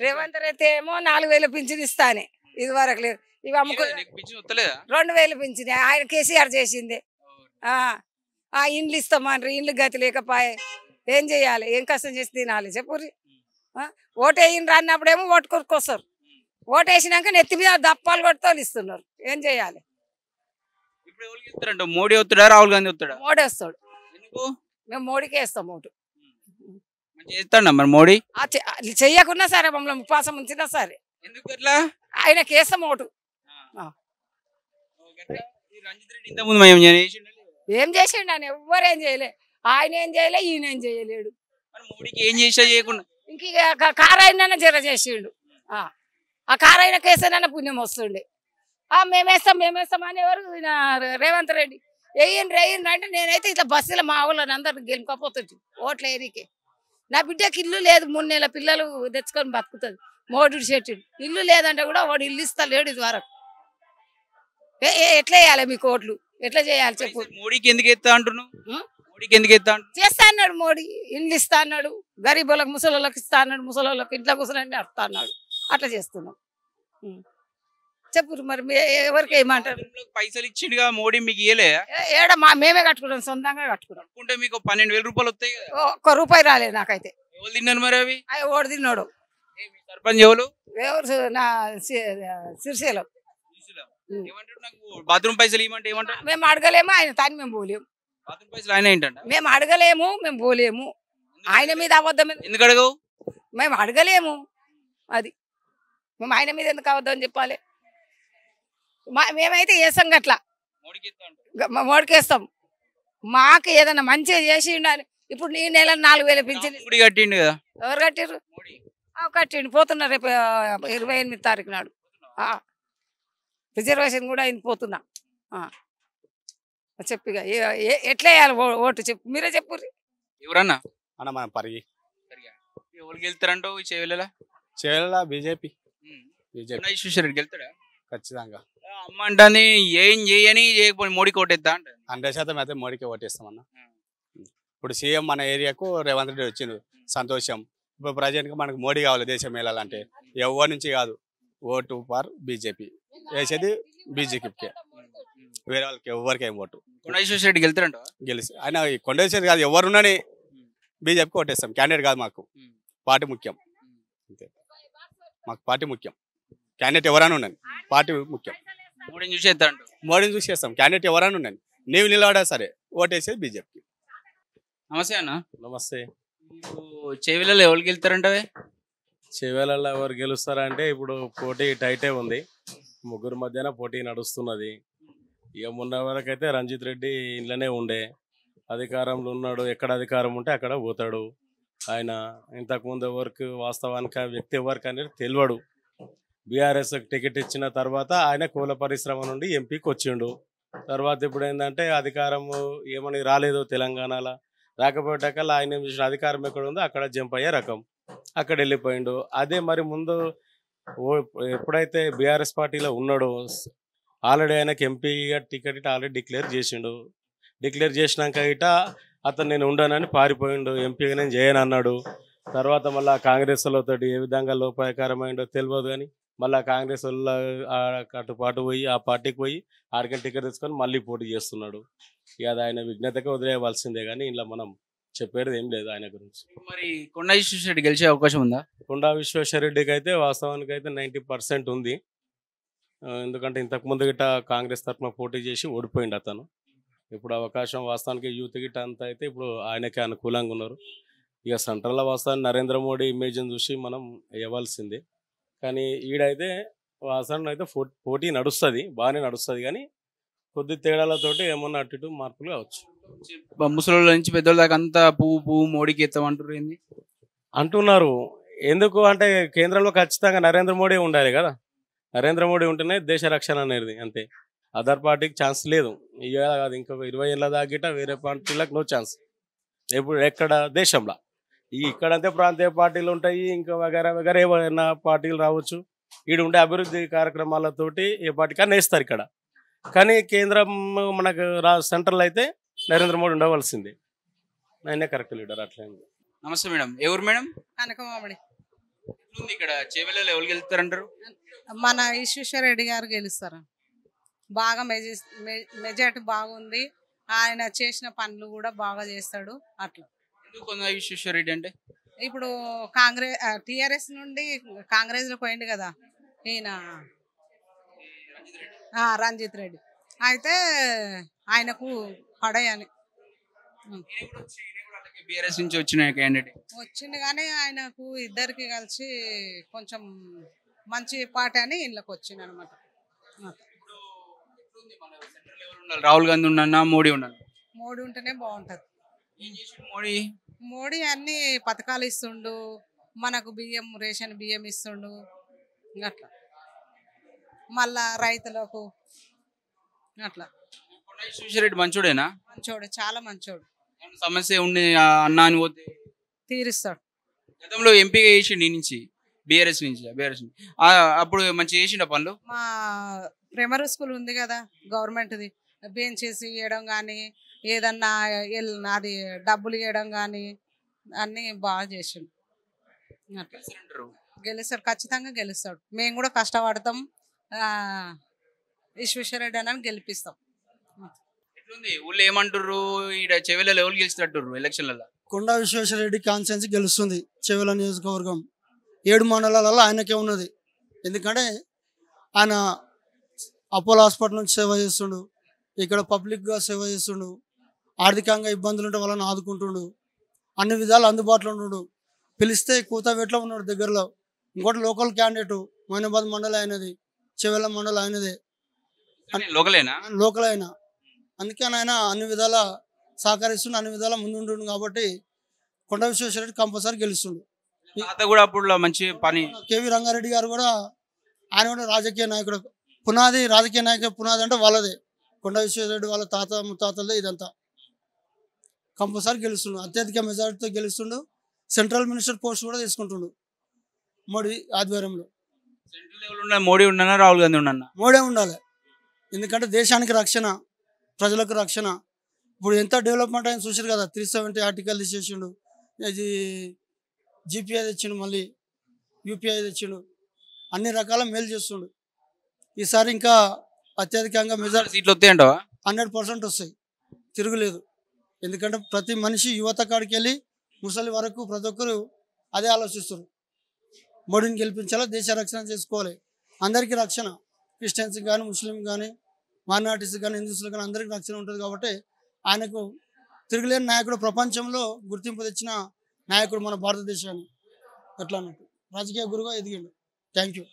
రేవంత్ రెడ్డి ఏమో 4000 పింఛన్ ఇస్తానే ఇది వరకు లేదు. ఇవి అమ్ముకో 2000 పింఛన్ ఆయన కేసీఆర్ చేసింది. ఇండ్లు ఇస్తామని ఇండ్లు గతి లేకపోయే ఏం చేయాలి? ఏం కష్టం చేసి తినాలి చెప్పుర్రి. ఓటు వేయండి అన్నప్పుడేమో ఓటు కొనుక్కొస్తారు. ఓటు వేసినాక నెత్తి మీద దప్పాలు కొట్టుతోలు ఇస్తున్నారు. ఏం చేయాలి? మోడీ వస్తాడా రాహుల్ గాంధీ వస్తాడా? మోడీ వస్తాడు. మేము మోడీకే వేస్తాం ఓటు. చేస్తాడా మరి మోడీ? చెయ్యకున్నా సరే మమ్మల్ని ఉపవాసం ఉంచినా సరే ఆయనకి వేస్తాం ఓటు. ఏం చేసిండు ఆయన? ఎవ్వరేం చేయలే. ఆయన ఏం చేయలే, ఈయన ఏం చేయలేడు. ఏం చేసా చేయకుండా ఇంక కారాయన జర చేసిండు. ఆ కారాయన కేసైనా పుణ్యం వస్తుండే. మేమేస్తాం అని ఎవరు రేవంత్ రెడ్డి వేయండి అంటే నేనైతే ఇట్లా బస్సులో మా ఊళ్ళని అందరు గెలుకపోతుంది ఓట్ల ఏరికే. నా బిడ్డకి ఇల్లు లేదు, 3 నెలల పిల్లలు తెచ్చుకొని బతుకుతుంది. మోడీ చెట్టు ఇల్లు లేదంటే కూడా వాడు ఇల్లు ఇస్తా లేడు ఇది వరకు. ఎట్లా వేయాలి మీకు ఓట్లు? ఎట్లా చేయాలి చెప్పు? మోడీకి ఎందుకు ఎత్తా అంటున్నావు? మోడీకి ఎందుకు ఎత్తా చేస్తా అన్నాడు మోడీ. ఇండ్లు ఇస్తా అన్నాడు, గరీబులకు ముసలోళ్ళకి ఇస్తా అన్నాడు, ముసలోళ్ళకి ఇంట్లో కూర్చొని అడుగుతా అన్నాడు. అట్లా చేస్తున్నాం. చెప్పు మరి ఎవరికి ఏమంటారు? పైసలు ఇచ్చిండుగా మోడీ, మీకు ఇయ్యలే? ఏడ మేమే కట్టుకున్నాం, సొంతంగా కట్టుకున్నాం. మీకు 12,000 రూపాయలు వస్తాయి కదా? ఒక్క రూపాయి రాలేదు నాకైతే. ఎవరు తిన్నారు మరి అవి? ఓడి తిన్నాడు. సర్పంచ్ ఎవరు? నా సిరిసేలో. బాత్రూమ్ పైసలు ఇవ్వమంటే ఏమంటారు? మేము అడగలేము, ఆయన తాని మేము పోలేము. బాత్రూమ్ పైసలు ఆయన ఏంటంట? మేము అడగలేము, మేము పోలేము. ఆయన మీద అబద్ధం ఎందుకు అడగవు? మేము అడగలేము. అది మేము ఆయన మీద ఎందుకు అబద్ధం చెప్పాలి? మేమైతే వేస్తాం గట్లా, మోడీకి వేస్తాం. మాకు ఏదైనా మంచిగా చేసి ఉండాలి. ఇప్పుడు ఈ నెల 4000 పింఛన్ కట్టిండు కదా. ఎవరు కట్టిర్రు? కట్టిండు. పోతున్నా రేపు 28 తారీఖు నాడు. రిజర్వేషన్ కూడా ఆయన పోతున్నా. చెప్పిగా ఎట్లా వేయాలి ఓటు చెప్పు, మీరే చెప్పు. ఎవరన్నా అన్న మన పరిగి ఎవరికి వెళ్తారంటో చేయాల బీజేపీ రెడ్డి వెళ్తాడా? ఖచ్చితంగా. అమ్మ అంటాన్ని ఏం చేయని చేయకపోయి మోడీకి ఓటేద్దా అంటే 100% అయితే మోడీకి ఓటేస్తామన్న. ఇప్పుడు సీఎం మన ఏరియాకు రేవంత్ రెడ్డి వచ్చిండు, సంతోషం. ఇప్పుడు ప్రజెంట్గా మనకు మోడీ కావాలి దేశం వెళ్ళాలంటే. ఎవరి నుంచి కాదు, ఓటు ఫర్ బీజేపీ. వేసేది బీజేపీకే, వేరే వాళ్ళకి ఎవరికి ఏం ఓటు. రెడ్డి వెళ్తారంట. గెలిచి ఆయన కొండేశ్వరి కాదు, ఎవరున్నాని బీజేపీకి ఓటేస్తాం. క్యాండిడేట్ కాదు, మాకు పార్టీ ముఖ్యం. అంతే, మాకు పార్టీ ముఖ్యం. క్యాండిడేట్ ఎవరైనా ఉన్నాను, పార్టీ ముఖ్యం. మోడీని చూసి చేస్తాం. క్యాండిడేట్ ఎవరైనా ఉన్నాను, నీవు నిలబడా సరే ఓటేసేది బీజేపీకి. నమస్తే అన్న. నమస్తే. చేవెళ్ళలో ఎవరికి వెళ్తారంటే? చేవెళ్ళలో ఎవరు గెలుస్తారంటే ఇప్పుడు పోటీ టైటే ఉంది, ముగ్గురు మధ్యన పోటీ నడుస్తున్నది. ఇక మొన్న వరకు అయితే రంజిత్ రెడ్డి ఇంట్లోనే ఉండే, అధికారంలో ఉన్నాడు. ఎక్కడ అధికారం ఉంటే అక్కడ పోతాడు ఆయన. ఇంతకుముందు ఎవరికి వాస్తవానికి వ్యక్తి ఎవరికి అనేది తెలియడు. బీఆర్ఎస్ టికెట్ ఇచ్చిన తర్వాత ఆయన కోల పరిశ్రమ నుండి ఎంపీకి వచ్చిండు. తర్వాత ఇప్పుడు ఏంటంటే అధికారం ఏమని రాలేదు తెలంగాణలో. రాకపోయేటకల్లా ఆయన ఏం చేసిన, అధికారం ఎక్కడ ఉందో అక్కడ జంప్ అయ్యే రకం, అక్కడ వెళ్ళిపోయిండు. అదే మరి ముందు ఎప్పుడైతే బీఆర్ఎస్ పార్టీలో ఉన్నాడో ఆల్రెడీ ఆయనకి ఎంపీగా టికెట్ ఆల్రెడీ డిక్లేర్ చేసిండు. డిక్లేర్ చేసినాక ఇట అతను నేను ఉండనని పారిపోయిండు, ఎంపీగా నేను చేయను అన్నాడు. తర్వాత మళ్ళీ కాంగ్రెస్ వాళ్ళతో ఏ విధంగా లోపాయకరమైండో తెలియదు, కానీ మళ్ళీ కాంగ్రెస్ వాళ్ళ అటుపాటు పోయి ఆ పార్టీకి పోయి ఆడికి టికెట్ తీసుకొని మళ్ళీ పోటీ చేస్తున్నాడు. ఇక అది ఆయన విజ్ఞతగా వదిలేయవలసిందే, కానీ ఇలా మనం చెప్పేది ఏం లేదు ఆయన గురించి. మరి కొండా విశ్వేశ్వరరెడ్డి గెలిచే అవకాశం ఉందా? కొండా విశ్వేశ్వరరెడ్డికి అయితే వాస్తవానికి అయితే 90% ఉంది. ఎందుకంటే ఇంతకుముందు గిట్ట కాంగ్రెస్ తరఫున పోటీ చేసి ఓడిపోయిండు అతను. ఇప్పుడు అవకాశం వాస్తవానికి యూత్ గిట్ట అంతా అయితే ఇప్పుడు ఆయనకే అనుకూలంగా ఉన్నారు. ఇక సెంట్రల్లో వాస్తవానికి నరేంద్ర మోడీ ఇమేజ్ని చూసి మనం వేయవలసిందే. కానీ ఈడైతే వాస్తవానికి అయితే పోటీ నడుస్తుంది, బాగానే నడుస్తుంది, కానీ కొద్ది తేడాలతోటి ఏమన్నా అటు ఇటు మార్పులు కావచ్చు. ముసలి నుంచి పెద్దోళ్ళ దాకా అంతా పువ్వు మోడీకి ఎత్తామంటారు ఏంది అంటున్నారు. ఎందుకు అంటే కేంద్రంలో ఖచ్చితంగా నరేంద్ర మోడీ ఉండాలి కదా. నరేంద్ర మోడీ ఉంటేనే దేశ రక్షణ అనేది, అంతే. అదర్ పార్టీకి ఛాన్స్ లేదు. ఇక కాదు, ఇంకొక 20 ఏళ్ళ దాగిట వేరే పార్టీలకు నో ఛాన్స్. ఎప్పుడు ఎక్కడ దేశంలో ఇక్కడంతే ప్రాంతీయ పార్టీలు ఉంటాయి, ఇంకా వగేరా వగేరా ఏమైనా పార్టీలు రావచ్చు. ఈడు ఉండే అభివృద్ధి కార్యక్రమాలతోటి ఏ పార్టీకన్నా వేస్తారు ఇక్కడ. కానీ కేంద్రం మనకు సెంట్రల్ అయితే నరేంద్ర మోడీ ఉండవలసిందే, ఆయనే కరెక్ట్ లీడర్. అట్లా. నమస్తే మేడం, ఎవరు మేడం? కనకమామిడి. ఎట్లుంది ఇక్కడ చేవెళ్ళలో ఎవరు గెలుస్తారంటారు? మన ఈశ్వర రెడ్డి గారు గెలుస్తారు. బాగా మెజార్టీ బాగుంది. ఆయన చేసిన పనులు కూడా బాగా చేస్తాడు. అట్లా ఎందుకు కొందరు విశ్వేశ్వర రెడ్డి అంటే ఇప్పుడు టిఆర్ఎస్ నుండి కాంగ్రెస్ లో పోయింది కదా ఈయన రంజిత్ రెడ్డి, అయితే ఆయనకు పడయని బీఆర్ఎస్ నుంచి వచ్చిన క్యాండిడేట్ వచ్చింది. కానీ ఆయనకు ఇద్దరికి కలిసి కొంచెం మంచి పార్టీ అని ఇళ్ళకి వచ్చింది అనమాట. రాహుల్ గాంధీ ఉన్నా మోడీ ఉన్నా మోడీ ఉంటేనే బాగుంటది. మోడీ మోడీ అన్ని పథకాలు ఇస్తుండు, మనకు బియ్యం రేషన్ బియ్యం ఇస్తుండు. అట్లా మళ్ళా రైతులకు అట్లా విశ్వేశ్వర రెడ్డి మంచోడేనా? మంచోడు, చాలా మంచోడు. సమస్య ఉండి అన్నా అని పోతే తీరుస్తాడు. గతంలో ఎంపీగా చేసిండు ఈ నుంచి బీఆర్ఎస్ నుంచి అప్పుడు మంచిగా చేసిండు పనులు. మా ప్రైమరీ స్కూల్ ఉంది కదా గవర్నమెంట్ది, బెంచెస్ ఇవ్వడం కానీ ఏదన్నా అది డబ్బులు ఇవ్వడం కానీ అన్నీ బాగా చేసిండు. అట్లా గెలుస్తాడు, ఖచ్చితంగా గెలుస్తాడు. మేము కూడా కష్టపడతాం, విశ్వేశ్వరరెడ్డి అని గెలిపిస్తాం. ఊళ్ళో ఏమంటారు? ఇక్కడ చెవెళ్ళలో ఎవరు గెలుస్తున్నట్టు ఎలక్షన్లలో? కొండా విశ్వేశ్వరరెడ్డి కాన్స్టిట్యున్సీ గెలుస్తుంది. చెవెళ్ళ నియోజకవర్గం 7 మండలాలలో ఆయనకే ఉన్నది. ఎందుకంటే ఆయన అపోలో హాస్పిటల్ నుంచి సేవ చేస్తుండు, ఇక్కడ పబ్లిక్గా సేవ చేస్తుండు, ఆర్థికంగా ఇబ్బందులు ఉంటే వాళ్ళని ఆదుకుంటుండు, అన్ని విధాలు అందుబాటులో ఉండు. పిలిస్తే కూతవేట్లో ఉన్నాడు దగ్గరలో. ఇంకోటి లోకల్ క్యాండిడేట్ మొయినాబాద్ మండలం అయినది, చెవెళ్ళ మండలం అయినదే, లోకల్ అయినా. అందుకే ఆయన అన్ని విధాల సహకరిస్తుండు, అన్ని విధాల ముందుండు. కాబట్టి కొండ విశ్వేశ్వరరెడ్డి కంపల్సరీ గెలుస్తుండు. కూడా అప్పుడు మంచి పని. కేవీ రంగారెడ్డి గారు కూడా ఆయన కూడా రాజకీయ నాయకుడు. పునాది రాజకీయ నాయకుడు పునాది అంటే వాళ్ళదే. కొండ విశ్వేశ్వరరెడ్డి వాళ్ళ తాత ముత్తాతలదే ఇదంతా. కంపల్సరీ గెలుస్తుండు, అత్యధిక మెజారిటీతో గెలుస్తుండు. సెంట్రల్ మినిస్టర్ పోస్ట్ కూడా తీసుకుంటుండు మోడీ ఆధ్వర్యంలో. మోడీ ఉన్నా రాహుల్ గాంధీ ఉన్నా మోడీ ఉండాలి. ఎందుకంటే దేశానికి రక్షణ, ప్రజలకు రక్షణ. ఇప్పుడు ఎంత డెవలప్మెంట్ అయినా చూసారు కదా. 370 ఆర్టికల్ తీసేసిండు, ఇది జీపీఐ తెచ్చిండు, మళ్ళీ యూపీఐ తెచ్చిండు, అన్ని రకాల మేలు చేస్తుండు. ఈసారి ఇంకా అత్యధికంగా మెజారిటీ సీట్లు వస్తాయంటావా? 100% వస్తాయి, తిరుగులేదు. ఎందుకంటే ప్రతి మనిషి యువత కాడికి వెళ్ళి ముసలి వరకు ప్రతి ఒక్కరు అదే ఆలోచిస్తారు. మోడీని గెలిపించాలా, దేశ రక్షణ చేసుకోవాలి. అందరికీ రక్షణ, క్రిస్టియన్స్ కానీ ముస్లిం కానీ మైనార్టీస్ కానీ హిందూస్లు కానీ అందరికీ రక్షణ ఉంటుంది. కాబట్టి ఆయనకు తిరుగులేని నాయకుడు, ప్రపంచంలో గుర్తింపు తెచ్చిన నాయకుడు మన భారతదేశాన్ని. అట్లా అన్నట్టు రాజకీయ గురుగా ఎదిగిండు. Thank you.